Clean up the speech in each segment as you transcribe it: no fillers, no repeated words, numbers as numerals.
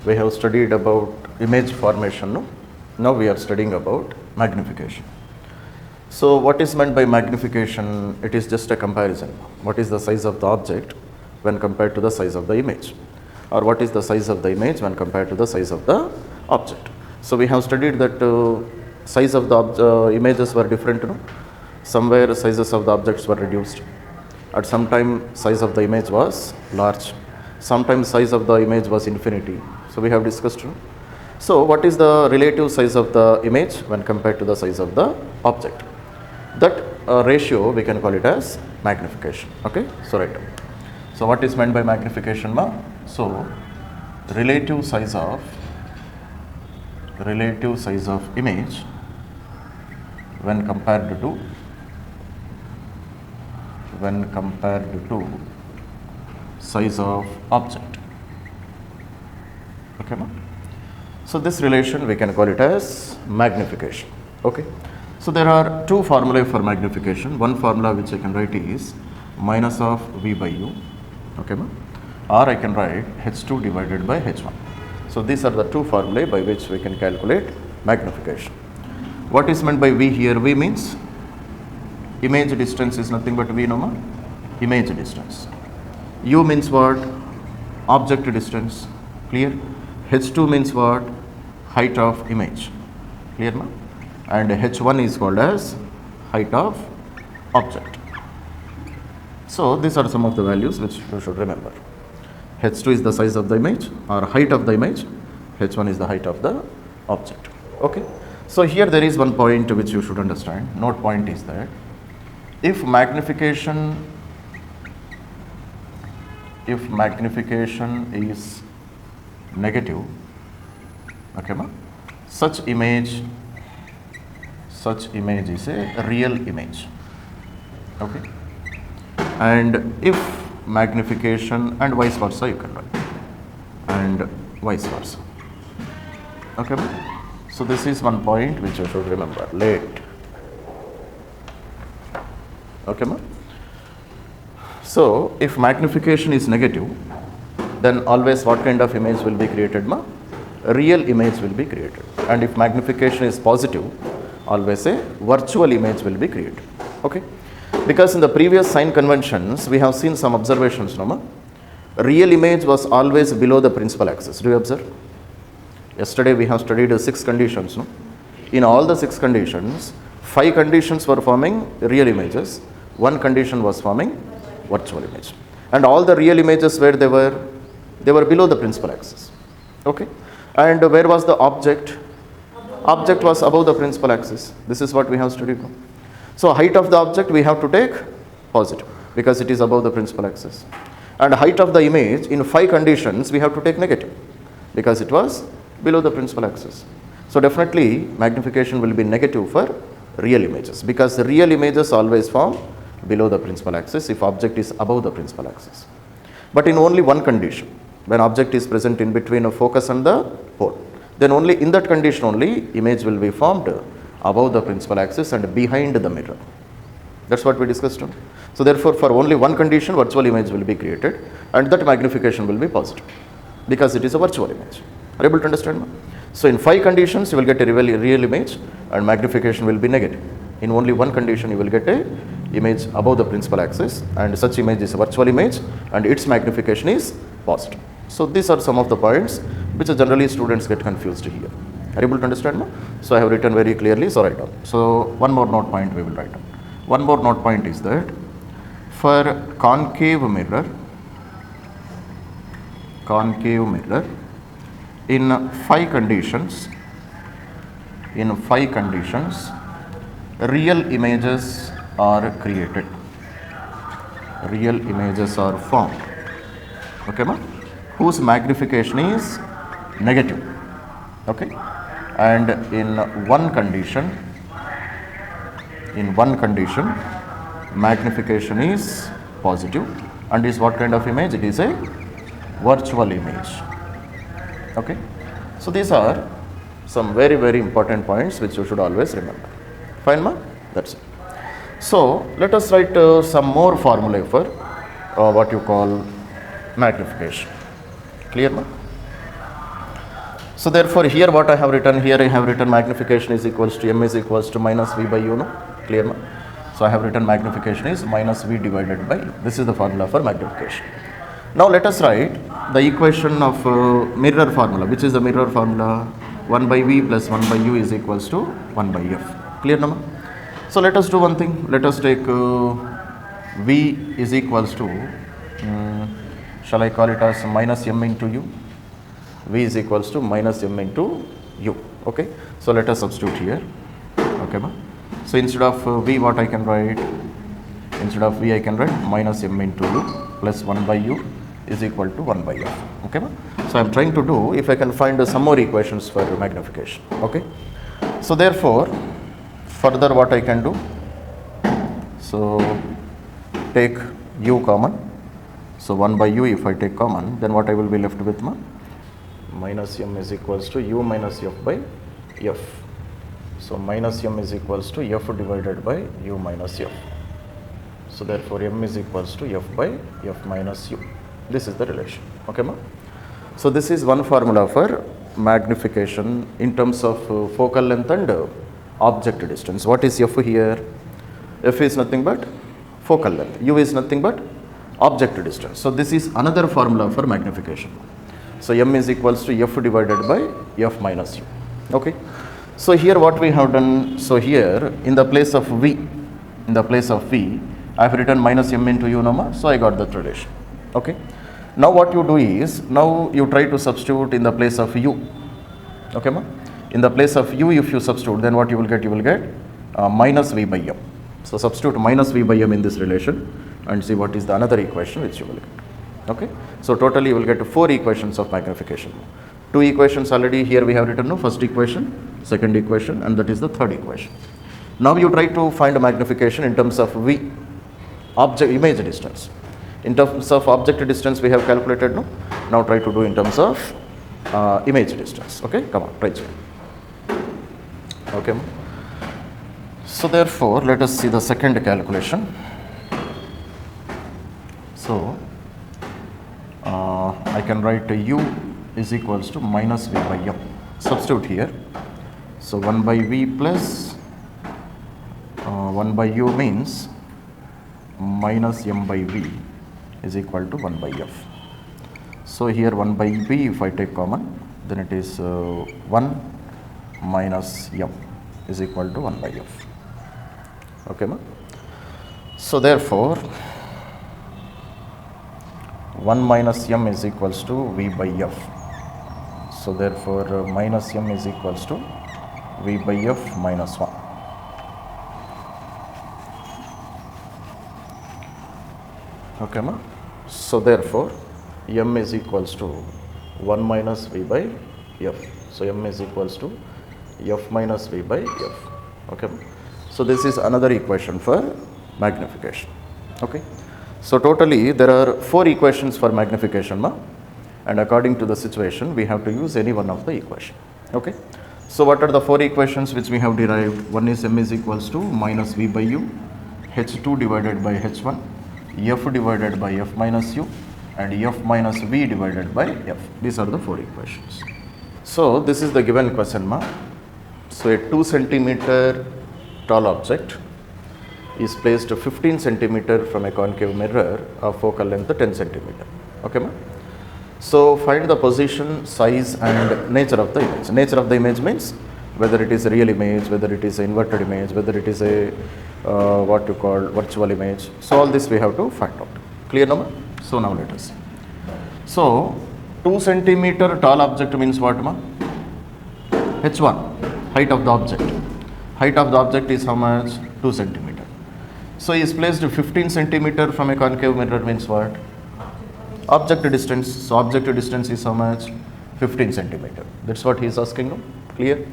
We have studied about image formation. No? Now we are studying about magnification. So what is meant by magnification? It is just a comparison. What is the size of the object when compared to the size of the image? Or what is the size of the image when compared to the size of the object? So we have studied that size of the images were different. No? Somewhere sizes of the objects were reduced. At some time size of the image was large. Sometimes size of the image was infinity. So we have discussed. No? So what is the relative size of the image when compared to the size of the object? That ratio we can call it as magnification. Okay, so right. So what is meant by magnification, ma? So relative size of image when compared to size of object. Okay, ma? So this relation we can call it as magnification. Okay. So there are two formulae for magnification. One formula which I can write is minus of V by U. Okay, ma? Or I can write H2 divided by H1. So these are the two formulae by which we can calculate magnification. What is meant by V here? V means image distance is nothing but V, no, ma? Image distance. U means what? Object distance. Clear? H2 means what? Height of image. Clear, ma? And H1 is called as height of object. So these are some of the values which you should remember. H2 is the size of the image or height of the image. H1 is the height of the object. Okay. So here there is one point which you should understand. Note point is that if magnification is negative, okay, ma? Such image is a real image. Okay. And if magnification and vice versa, you can write, and vice versa. Okay. So this is one point which you should remember. Late. Okay, ma? So if magnification is negative, then always what kind of image will be created, ma? A real image will be created. And if magnification is positive, always a virtual image will be created. Okay. Because in the previous sign conventions, we have seen some observations, no, ma? Real image was always below the principal axis. Do you observe? Yesterday we have studied 6 conditions. No? In all the 6 conditions, 5 conditions were forming real images. 1 condition was forming virtual image. And all the real images where they were below the principal axis. Okay. And where was the object? Object was above the principal axis. This is what we have studied. No? So height of the object we have to take positive because it is above the principal axis. And height of the image in 5 conditions we have to take negative because it was below the principal axis. So definitely magnification will be negative for real images because the real images always form below the principal axis if object is above the principal axis. But in only one condition, when object is present in between a focus and the pole, then only in that condition only image will be formed above the principal axis and behind the mirror. That's what we discussed. So therefore for only one condition virtual image will be created and that magnification will be positive because it is a virtual image. Are you able to understand? So in 5 conditions you will get a real image and magnification will be negative. In only one condition you will get a image above the principal axis and such image is a virtual image and its magnification is positive. So these are some of the points which generally students get confused here. Are you able to understand? So I have written very clearly, so write down. So one more note point we will write down. One more note point is that for concave mirror in 5 conditions, real images are created. Real images are formed. Okay, ma? Whose magnification is negative. Okay. And in one condition, magnification is positive and is what kind of image? It is a virtual image. Okay. So these are some very, very important points which you should always remember. Fine, ma? That's it. So let us write some more formulae for what you call magnification. Clear, ma? So therefore here what I have written, here I have written magnification is equals to m is equals to minus v by u, no? Clear, no? So I have written magnification is minus v divided by u. This is the formula for magnification. Now let us write the equation of mirror formula. Which is the mirror formula? 1 by v plus 1 by u is equals to 1 by f. Clear, no? So let us do one thing. Let us take v is equals to, shall I call it as minus m into u? V is equals to minus m into u. Okay. So let us substitute here. Okay, ma? So instead of v, what I can write? Instead of v, I can write minus m into u plus 1 by u is equal to 1 by f. Okay, ma? So I am trying to do if I can find some more equations for magnification. Okay. So therefore, further what I can do? So take u common. So 1 by u if I take common, then what I will be left with, ma? Minus m is equals to u minus f by f. So minus m is equals to f divided by u minus f. So therefore m is equals to f by f minus u. This is the relation. Okay, ma? So this is one formula for magnification in terms of focal length and object distance. What is f here? F is nothing but focal length. U is nothing but object distance. So this is another formula for magnification. So m is equals to f divided by f minus u. Okay. So here what we have done, so here in the place of v, I have written minus m into u, no? So I got that relation. Okay. Now what you do is, now you try to substitute in the place of u. Okay, ma? In the place of u, if you substitute, then what you will get? You will get minus v by m. So substitute minus v by m in this relation and see what is the another equation which you will get. Okay. So totally you will get 4 equations of magnification. 2 equations already here we have written, no? First equation, second equation, and that is the third equation. Now you try to find magnification in terms of v, object image distance. In terms of object distance we have calculated, no? Now try to do in terms of image distance. Okay, come on, try to. Okay. So therefore let us see the second calculation. So I can write u is equals to minus v by m. Substitute here. So 1 by v plus 1 by u means minus m by v is equal to 1 by f. So here 1 by v if I take common, then it is 1 minus m is equal to 1 by f. Okay, ma? So therefore 1 minus m is equals to v by f. So therefore minus m is equals to v by f minus 1. Okay, ma? So therefore m is equals to 1 minus v by f. So m is equals to f minus v by f. Okay, ma? So this is another equation for magnification. Okay. So totally there are 4 equations for magnification, ma? And according to the situation we have to use any one of the equation. Okay. So what are the 4 equations which we have derived? One is m is equals to minus v by u, h2 divided by h1, f divided by f minus u, and f minus v divided by f. These are the 4 equations. So this is the given question, ma? So a 2 centimeter tall object is placed 15 centimeter from a concave mirror of focal length 10 centimeter. Okay, ma? So find the position, size and nature of the image. Nature of the image means whether it is a real image, whether it is an inverted image, whether it is a what you call virtual image. So all this we have to find out. Clear, no? So now let us see. So 2 centimeter tall object means what, ma? h1, height of the object. Height of the object is how much? 2 centimeter. So he is placed 15 centimeter from a concave mirror means what? Object distance. So object distance is how much? 15 centimeter. That's what he is asking. No? Clear?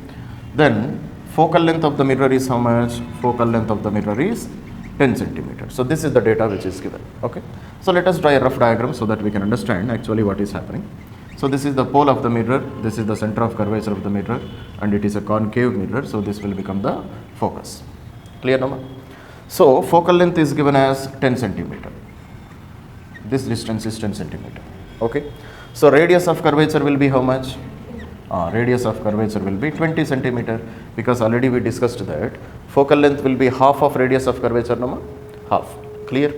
Then focal length of the mirror is how much? Focal length of the mirror is 10 centimeter. So this is the data which is given. Okay. So let us draw a rough diagram so that we can understand actually what is happening. So this is the pole of the mirror, this is the center of curvature of the mirror, and it is a concave mirror, so this will become the focus. Clear, no? So focal length is given as 10 centimeter. This distance is 10 centimeter. Okay. So radius of curvature will be how much? radius of curvature will be 20 centimeter, because already we discussed that focal length will be half of radius of curvature, no ma? Half. Clear?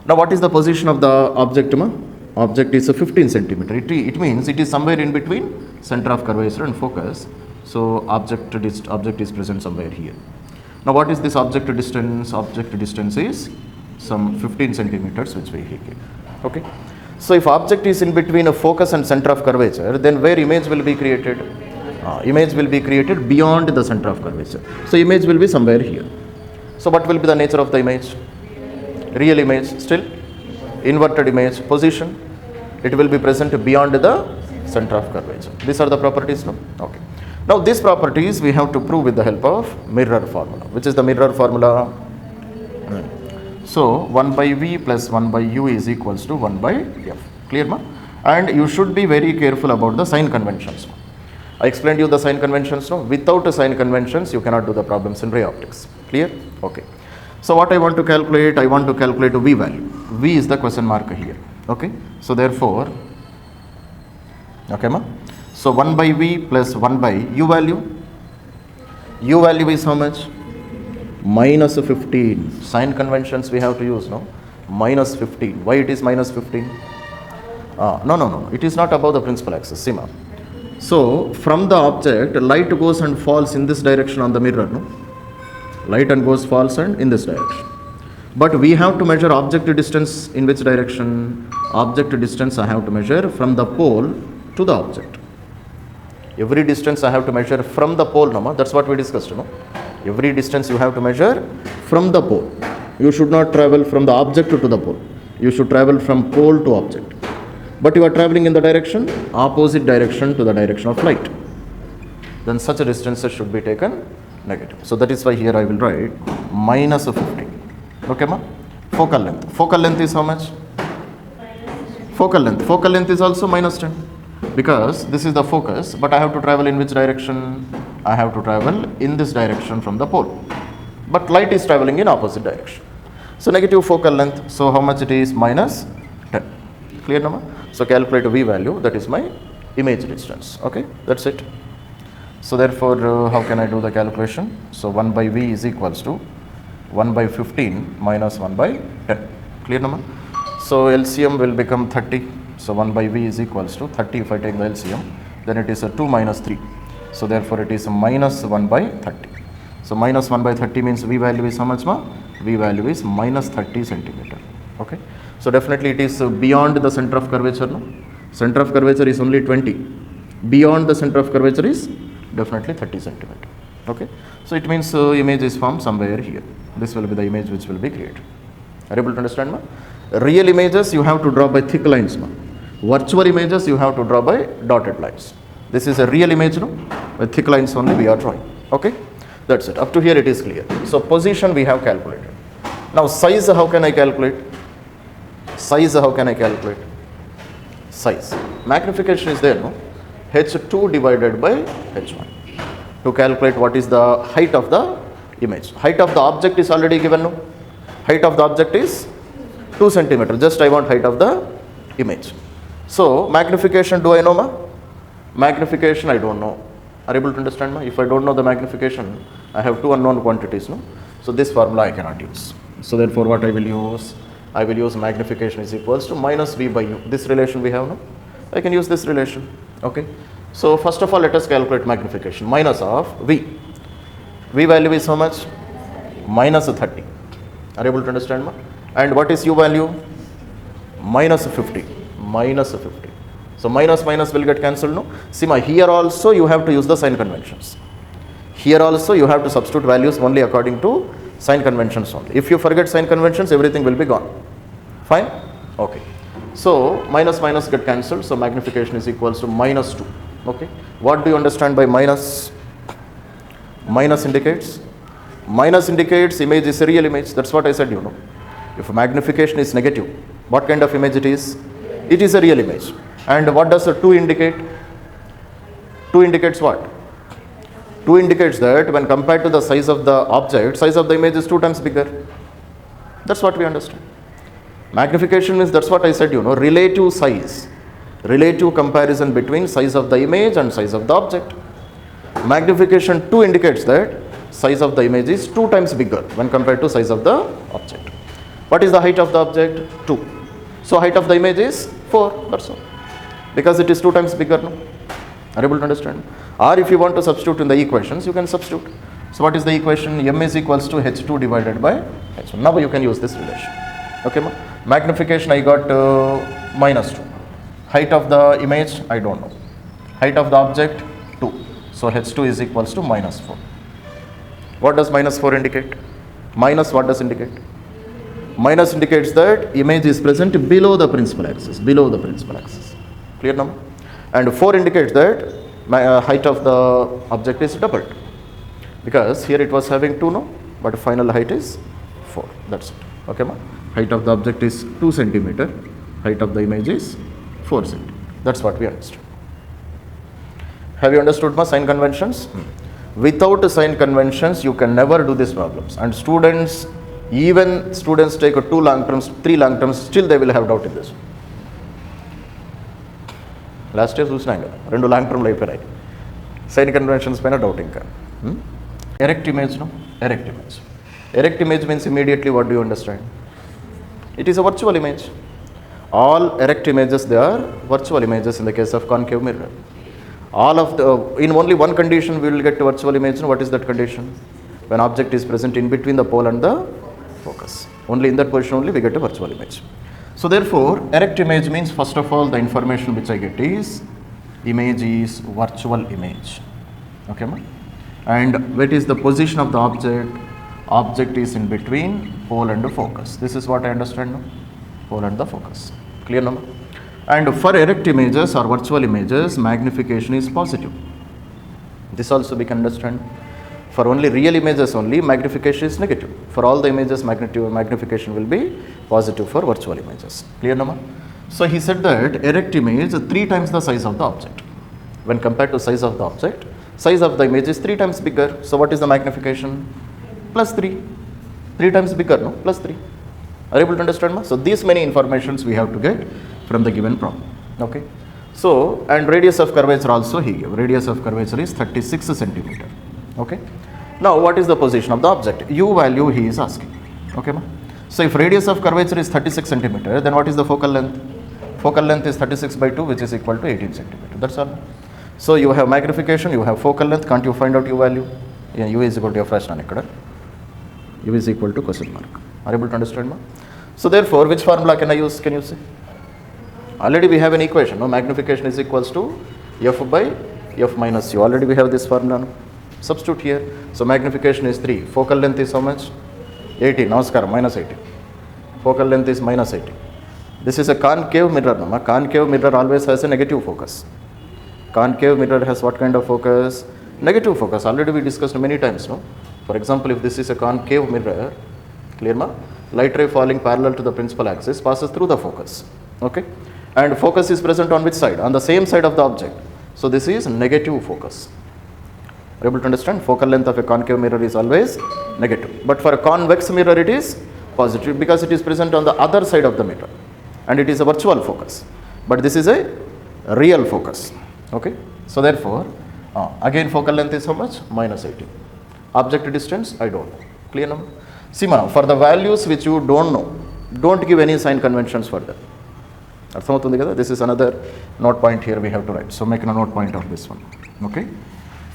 Now what is the position of the object, ma? Object is 15 centimeter. It means it is somewhere in between center of curvature and focus. So object is present somewhere here. Now what is this object distance? Object distance is some 15 centimeters, which we here. Okay. So if object is in between a focus and center of curvature, then where image will be created? Image will be created beyond the center of curvature. So image will be somewhere here. So what will be the nature of the image? Real image, still inverted image, position. It will be present beyond the center of curvature. These are the properties, no? Okay. Now these properties we have to prove with the help of mirror formula. Which is the mirror formula? So 1 by V plus 1 by U is equals to 1 by F. Clear, ma? And you should be very careful about the sign conventions. I explained you the sign conventions, no? Without the sign conventions, you cannot do the problems in ray optics. Clear? Okay. So what I want to calculate? I want to calculate a V value. V is the question mark here. Okay. So therefore, okay, ma? So 1 by V plus 1 by U value. U value is how much? Minus 15. Sign conventions we have to use, no? Minus 15. Why it is minus 15? No. It is not above the principal axis. See, ma? So from the object, light goes and falls in this direction on the mirror, no? Light and goes, falls and in this direction. But we have to measure object distance in which direction? Object distance I have to measure from the pole to the object. Every distance I have to measure from the pole, no ma? That's what we discussed, no? Every distance you have to measure from the pole. You should not travel from the object to the pole. You should travel from pole to object. But you are traveling in the direction, opposite direction to the direction of light. Then such a distances should be taken negative. So that is why here I will write minus 15. Okay, ma? Focal length. Focal length is how much? Focal length. Focal length is also minus 10. Because this is the focus, but I have to travel in which direction? I have to travel in this direction from the pole. But light is traveling in opposite direction. So negative focal length. So how much it is? Minus 10. Clear, no ma? So calculate V value. That is my image distance. Okay, that's it. So therefore, how can I do the calculation? So 1 by V is equals to 1 by 15 minus 1 by 10. Clear, no ma? So LCM will become 30. So 1 by V is equals to 30. If I take the LCM, then it is a 2 minus 3. So therefore it is a minus 1 by 30. So minus 1 by 30 means V value is how much, ma? V value is minus 30 centimeter. Okay. So definitely it is beyond the center of curvature, no? Center of curvature is only 20. Beyond the center of curvature is definitely 30 centimeter. Okay. So it means image is formed somewhere here. This will be the image which will be created. Are you able to understand, ma? Real images you have to draw by thick lines, ma? Virtual images you have to draw by dotted lines. This is a real image, no? With thick lines only we are drawing. Okay. That's it. Up to here it is clear. So position we have calculated. Now size, how can I calculate? Size, how can I calculate? Size. Magnification is there, no? H2 divided by H1. To calculate what is the height of the image. Height of the object is already given, no? Height of the object is 2 centimeter. Just I want height of the image. So magnification, do I know, ma? Magnification I don't know. Are you able to understand, ma? If I don't know the magnification, I have two unknown quantities, no? So this formula I cannot use. So therefore what I will use? I will use magnification is equals to minus V by U. This relation we have, no? I can use this relation. Okay. So first of all let us calculate magnification. Minus of V. V value is how much? Minus 30. Are you able to understand, ma? And what is U value? Minus 50. Minus 50. So minus minus will get cancelled, no? See, ma, here also you have to use the sign conventions. Here also you have to substitute values only according to sign conventions only. If you forget sign conventions, everything will be gone. Fine? Okay. So minus minus get cancelled. So magnification is equals to minus 2. Okay. What do you understand by minus? Minus indicates? Minus indicates image is a real image. That's what I said, you know. If magnification is negative, what kind of image it is? It is a real image. And what does the 2 indicate? 2 indicates what? 2 indicates that when compared to the size of the object, size of the image is 2 times bigger. That's what we understand. Magnification is, that's what I said, you know, relative size. Relative comparison between size of the image and size of the object. Magnification 2 indicates that size of the image is 2 times bigger when compared to size of the object. What is the height of the object? 2. So height of the image is 4, that's all. Because it is 2 times bigger, no? Are you able to understand? Or if you want to substitute in the equations, you can substitute. So what is the equation? M is equals to h2 divided by h1. Now you can use this relation. Okay, ma? Magnification I got -2. Height of the image, I don't know. Height of the object, 2. So h2 is equals to -4. What does -4 indicate? Minus what does indicate? Minus indicates that image is present below the principal axis. Below the principal axis. Clear now? And 4 indicates that height of the object is doubled. Because here it was having 2, no? But final height is 4. That's it. Okay, ma? Height of the object is 2 centimeter. Height of the image is 4 centimeter. That's what we understood. Have you understood my sign conventions? Without sign conventions, you can never do these problems. And students, even students take 2 long terms, 3 long terms, still they will have doubt in this. Last year చూసినాం కదా 2 long టర్మ్లు అయిపోయాయి sign conventions పైన doubt ఇంకా erect image no erect image means immediately what do you understand it is a virtual image all erect images they are virtual images in the case of concave mirror. All of the in only one condition we will get to virtual image. What is that condition? When object is present in between the pole and the focus. Only in that position only we get a virtual image. So therefore erect image means first of all the information which I get is image is virtual image. Okay ma? And what is the position of the object? Object is in between pole and the focus. This is what I understand now. Pole and the focus. Clear now? And for erect images or virtual images, magnification is positive. This also we can understand. For only real images only, magnification is negative. For all the images, magnification will be positive for virtual images. Clear now? So he said that erect image 3 times the size of the object. When compared to size of the object, size of the image is 3 times bigger. So what is the magnification? +3. 3 times bigger, no? +3. Are you able to understand? So these many informations we have to get from the given problem. Okay. So and radius of curvature also he gave. Radius of curvature is 36 centimeter. Okay. Now what is the position of the object? U value he is asking. Okay, ma? So if radius of curvature is 36 centimeter, then what is the focal length? Focal length is 36 by 2, which is equal to 18 centimeter. That's all. So you have magnification, you have focal length. Can't you find out U value? Yeah, U is equal to your fraction ikkada. U is equal to question mark. Are you able to understand, ma? So therefore, which formula can I use? Can you see? Already we have an equation. No, magnification is equals to f by f minus u. Already we have this formula. No? Substitute here. So magnification is 3. Focal length is how much? 18. Namaskaram, minus 18. Focal length is minus 18. This is a concave mirror. No? A concave mirror always has a negative focus. Concave mirror has what kind of focus? Negative focus. Already we discussed many times. No? For example, if this is a concave mirror, clear ma? Light ray falling parallel to the principal axis passes through the focus. Okay. And focus is present on which side? On the same side of the object. So this is negative focus. Are you able to understand? Focal length of a concave mirror is always negative. But for a convex mirror it is positive because it is present on the other side of the mirror. And it is a virtual focus. But this is a real focus. Okay. So therefore, again focal length is how much? Minus 18. Object distance? I don't know. Clear now? See ma, for the values which you don't know, don't give any sign conventions for that. This is another note point here we have to write. So make a note point of this one. Okay.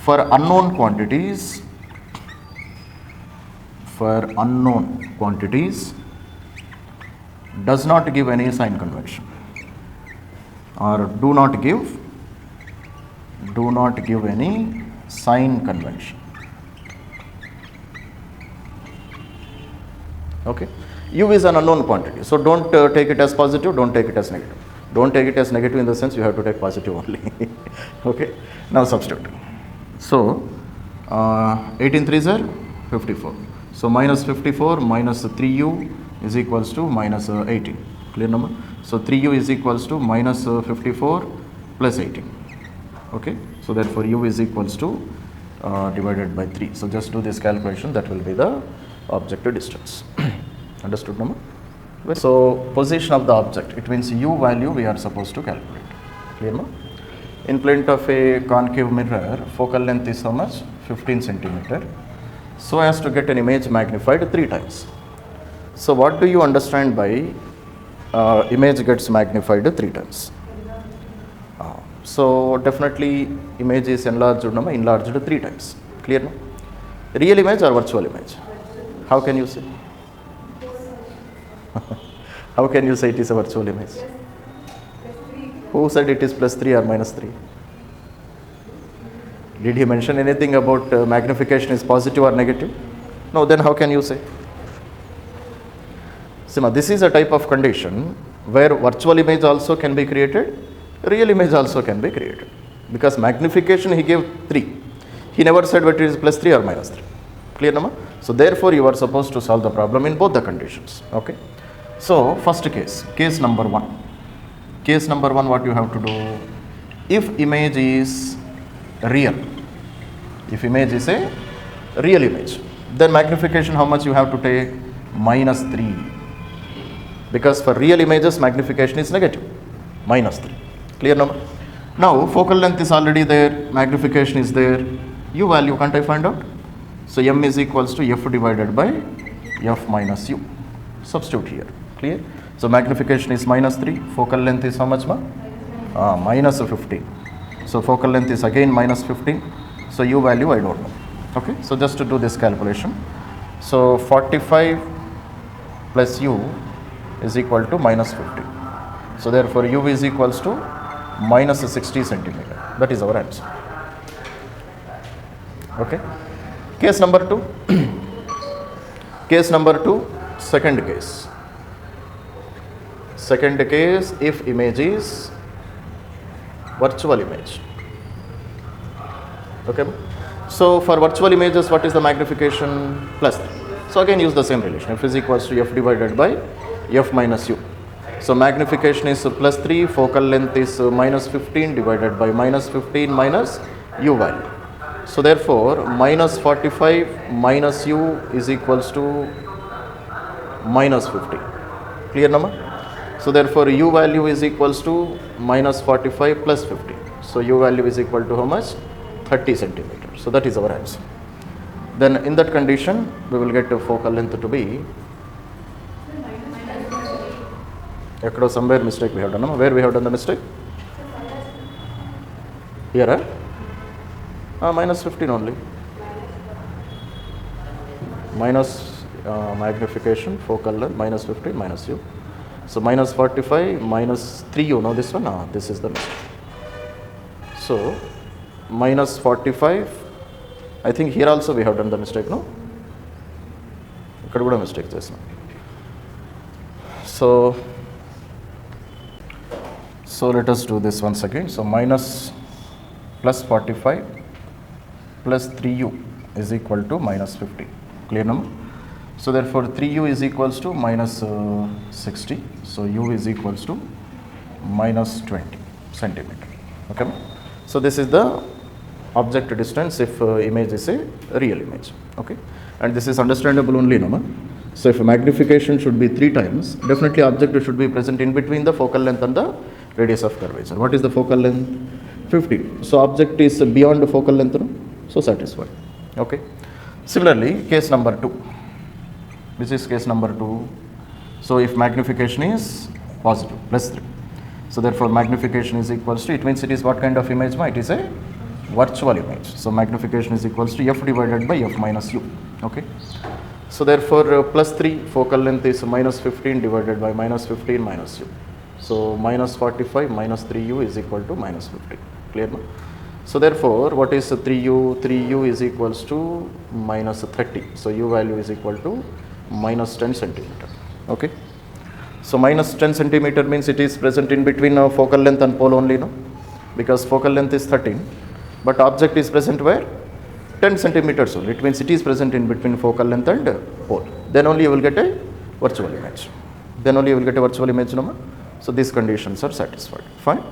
For unknown quantities, does not give any sign convention. Or do not give any sign convention. Okay. U is an unknown quantity. So don't take it as positive, don't take it as negative. Don't take it as negative in the sense you have to take positive only. Okay. Now substitute. So 18 3s are 54. So minus 54 minus 3u is equals to minus 18. Clear number? So 3u is equals to minus 54 plus 18. Okay. So therefore u is equals to divided by 3. So just do this calculation, that will be the objective distance. Understood number? So position of the object, it means u value we are supposed to calculate. Clear, no? In plane of a concave mirror, focal length is how much? 15 centimeter. So as to get an image magnified 3 times. So what do you understand by image gets magnified 3 times? So definitely image is enlarged 3 times. Clear, no? Real image or virtual image? How can you say? How can you say it is a virtual image? Who said it is +3 or -3? Did he mention anything about magnification is positive or negative? No, then how can you say? Sima, this is a type of condition where virtual image also can be created, real image also can be created. Because magnification he gave 3. He never said whether it is +3 or -3. Clear, Nama? So therefore you are supposed to solve the problem in both the conditions. Okay. So first case number 1. Case number 1, what you have to do? If image is real, if image is a real image, then magnification how much you have to take? -3. Because for real images magnification is negative, -3. Clear, no? Now focal length is already there, magnification is there, u value can't I find out? So m is equals to f divided by f minus u. Substitute here. Clear? So magnification is -3, focal length is how much, ma? -15. So focal length is again -15. So u value I don't know. Okay, so just to do this calculation. So 45 plus u is equal to -15. So therefore u is equals to -60 centimeter. That is our answer. Okay. Case number 2. Case number 2, second case. Second case, if image is virtual image. Okay. So for virtual images, what is the magnification? +3. So again use the same relation. F is equals to f divided by f minus u. So magnification is +3, focal length is -15 divided by -15 minus u value. So therefore -45 minus u is equals to -15. Clear, Nama? So therefore u value is equals to -45 plus 15. So u value is equal to how much? 30 centimeters. So that is our answer. Then in that condition we will get a focal length to be somewhere mistake we have done. Where we have done the mistake? Here, -15 only. Minus magnification, focal length, -15 minus u. So -45 minus 3u, no this one? This is the mistake. So -45, I think here also we have done the mistake, no? Ikkada kuda mistake chesna. So let us do this once again. So plus 45 plus 3u is equal to -15. Clear, no? So therefore 3u is equals to -60. So u is equals to -20 centimeter. Okay. So this is the object distance if image is a real image. Okay. And this is understandable only, no? So if magnification should be 3 times, definitely object should be present in between the focal length and the radius of curvature. What is the focal length? 15. So object is beyond the focal length, no? So satisfied. Okay. Similarly, case number 2. This is case number 2. So if magnification is positive, +3. So therefore magnification is equals to, it means it is what kind of image? It is a virtual image. So magnification is equals to f divided by f minus u. Okay. So therefore +3, focal length is -15 divided by -15 minus u. So -45 minus 3u is equal to -15. Clear, no? So therefore what is 3u? 3u is equals to -30. So u value is equal to -10 centimeter. Okay. So -10 centimeter means it is present in between focal length and pole only, no? Because focal length is 13, but object is present where? 10 centimeters only. It means it is present in between focal length and pole. Then only you will get a virtual image. Then only you will get a virtual image, no? So these conditions are satisfied. Fine.